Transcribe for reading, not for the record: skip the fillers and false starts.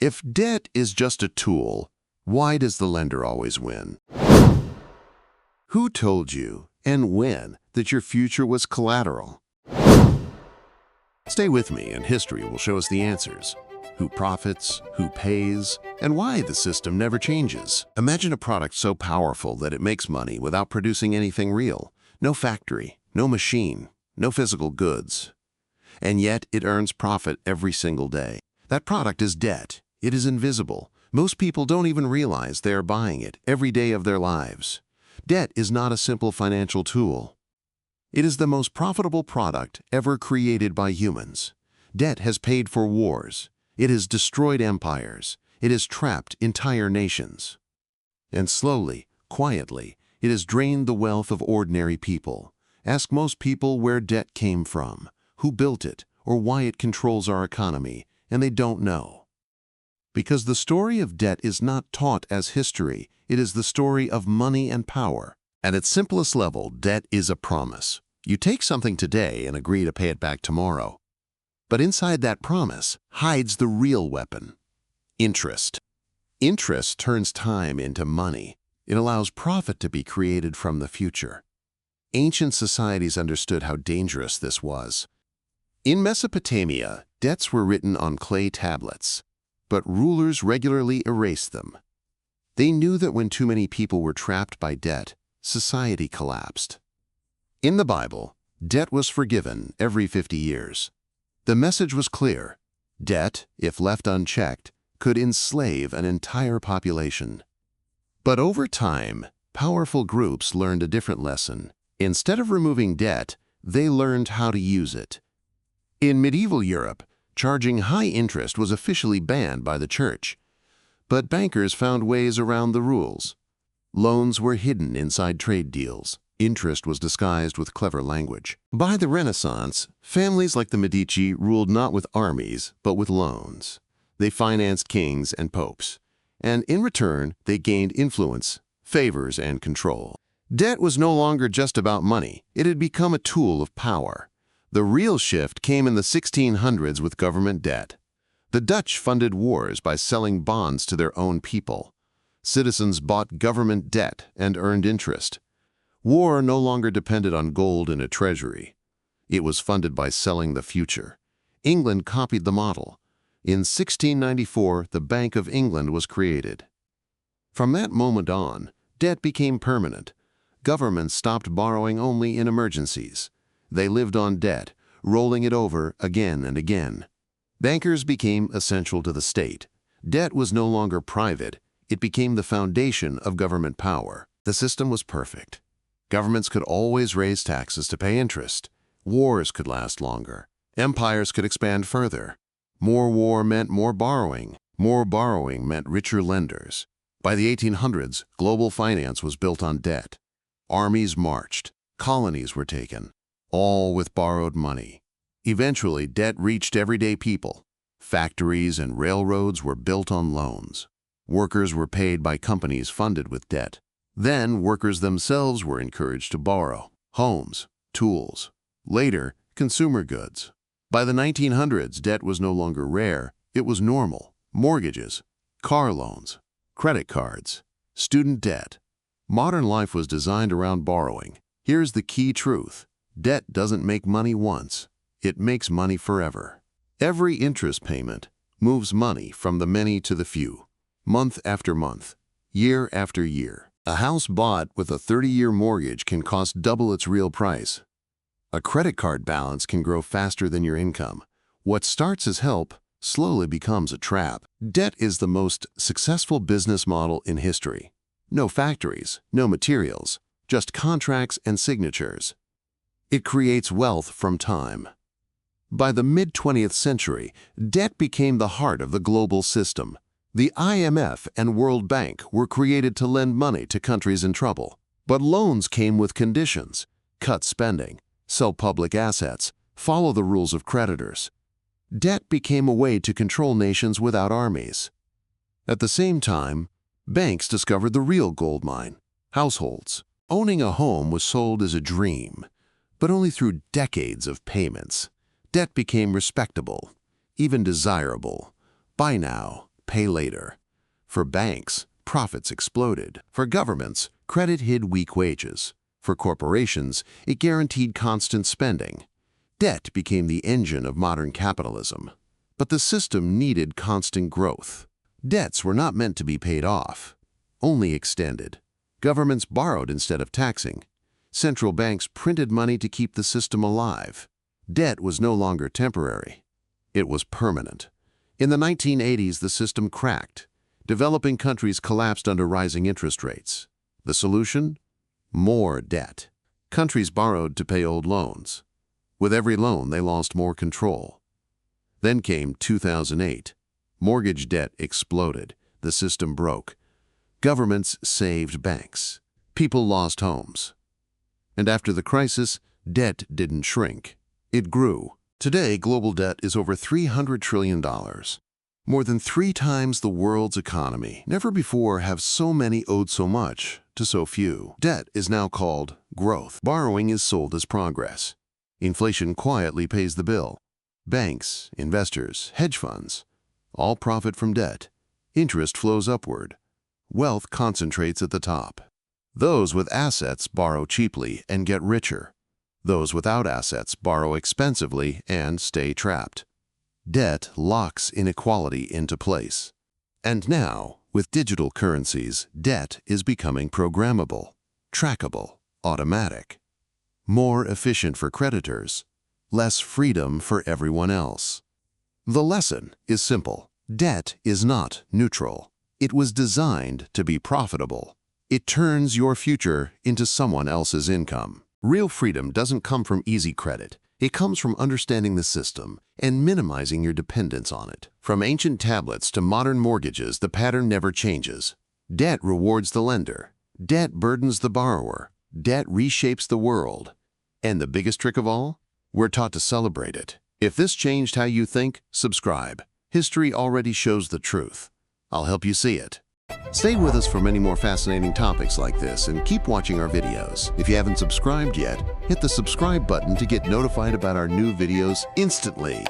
If debt is just a tool, why does the lender always win? Who told you, and when, that your future was collateral? Stay with me, and history will show us the answers. Who profits, who pays, and why the system never changes. Imagine a product so powerful that it makes money without producing anything real. No factory, no machine, no physical goods. And yet it earns profit every single day. That product is debt. It is invisible. Most people don't even realize they are buying it every day of their lives. Debt is not a simple financial tool. It is the most profitable product ever created by humans. Debt has paid for wars. It has destroyed empires. It has trapped entire nations. And slowly, quietly, it has drained the wealth of ordinary people. Ask most people where debt came from, who built it, or why it controls our economy, and they don't know. Because the story of debt is not taught as history, it is the story of money and power. At its simplest level, debt is a promise. You take something today and agree to pay it back tomorrow. But inside that promise hides the real weapon: interest. Interest turns time into money. It allows profit to be created from the future. Ancient societies understood how dangerous this was. In Mesopotamia, debts were written on clay tablets, but rulers regularly erased them. They knew that when too many people were trapped by debt, society collapsed. In the Bible, debt was forgiven every 50 years. The message was clear: debt, if left unchecked, could enslave an entire population. But over time, powerful groups learned a different lesson. Instead of removing debt, they learned how to use it. In medieval Europe, charging high interest was officially banned by the church. But bankers found ways around the rules. Loans were hidden inside trade deals. Interest was disguised with clever language. By the Renaissance, families like the Medici ruled not with armies, but with loans. They financed kings and popes, and in return, they gained influence, favors, and control. Debt was no longer just about money. It had become a tool of power. The real shift came in the 1600s with government debt. The Dutch funded wars by selling bonds to their own people. Citizens bought government debt and earned interest. War no longer depended on gold in a treasury. It was funded by selling the future. England copied the model. In 1694, the Bank of England was created. From that moment on, debt became permanent. Governments stopped borrowing only in emergencies. They lived on debt, rolling it over again and again. Bankers became essential to the state. Debt was no longer private. It became the foundation of government power. The system was perfect. Governments could always raise taxes to pay interest. Wars could last longer. Empires could expand further. More war meant more borrowing. More borrowing meant richer lenders. By the 1800s, global finance was built on debt. Armies marched. Colonies were taken, all with borrowed money. Eventually, debt reached everyday people. Factories and railroads were built on loans. Workers were paid by companies funded with debt. Then, workers themselves were encouraged to borrow homes, tools, later, consumer goods. By the 1900s, debt was no longer rare, it was normal. Mortgages, car loans, credit cards, student debt. Modern life was designed around borrowing. Here's the key truth: debt doesn't make money once, it makes money forever. Every interest payment moves money from the many to the few, month after month, year after year. A house bought with a 30-year mortgage can cost double its real price. A credit card balance can grow faster than your income. What starts as help slowly becomes a trap. Debt is the most successful business model in history. No factories, no materials, just contracts and signatures. It creates wealth from time. By the mid-20th century, debt became the heart of the global system. The IMF and World Bank were created to lend money to countries in trouble. But loans came with conditions: cut spending, sell public assets, follow the rules of creditors. Debt became a way to control nations without armies. At the same time, banks discovered the real gold mine: households. Owning a home was sold as a dream, but only through decades of payments. Debt became respectable, even desirable. Buy now, pay later. For banks, profits exploded. For governments, credit hid weak wages. For corporations, it guaranteed constant spending. Debt became the engine of modern capitalism. But the system needed constant growth. Debts were not meant to be paid off, only extended. Governments borrowed instead of taxing. Central banks printed money to keep the system alive. Debt was no longer temporary. It was permanent. In the 1980s, the system cracked. Developing countries collapsed under rising interest rates. The solution? More debt. Countries borrowed to pay old loans. With every loan, they lost more control. Then came 2008. Mortgage debt exploded. The system broke. Governments saved banks. People lost homes. And after the crisis, debt didn't shrink. It grew. Today, global debt is over $300 trillion. More than 3 times the world's economy. Never before have so many owed so much to so few. Debt is now called growth. Borrowing is sold as progress. Inflation quietly pays the bill. Banks, investors, hedge funds, all profit from debt. Interest flows upward. Wealth concentrates at the top. Those with assets borrow cheaply and get richer. Those without assets borrow expensively and stay trapped. Debt locks inequality into place. And now, with digital currencies, debt is becoming programmable, trackable, automatic. More efficient for creditors, less freedom for everyone else. The lesson is simple. Debt is not neutral. It was designed to be profitable. It turns your future into someone else's income. Real freedom doesn't come from easy credit. It comes from understanding the system and minimizing your dependence on it. From ancient tablets to modern mortgages, the pattern never changes. Debt rewards the lender. Debt burdens the borrower. Debt reshapes the world. And the biggest trick of all? We're taught to celebrate it. If this changed how you think, subscribe. History already shows the truth. I'll help you see it. Stay with us for many more fascinating topics like this and keep watching our videos. If you haven't subscribed yet, hit the subscribe button to get notified about our new videos instantly.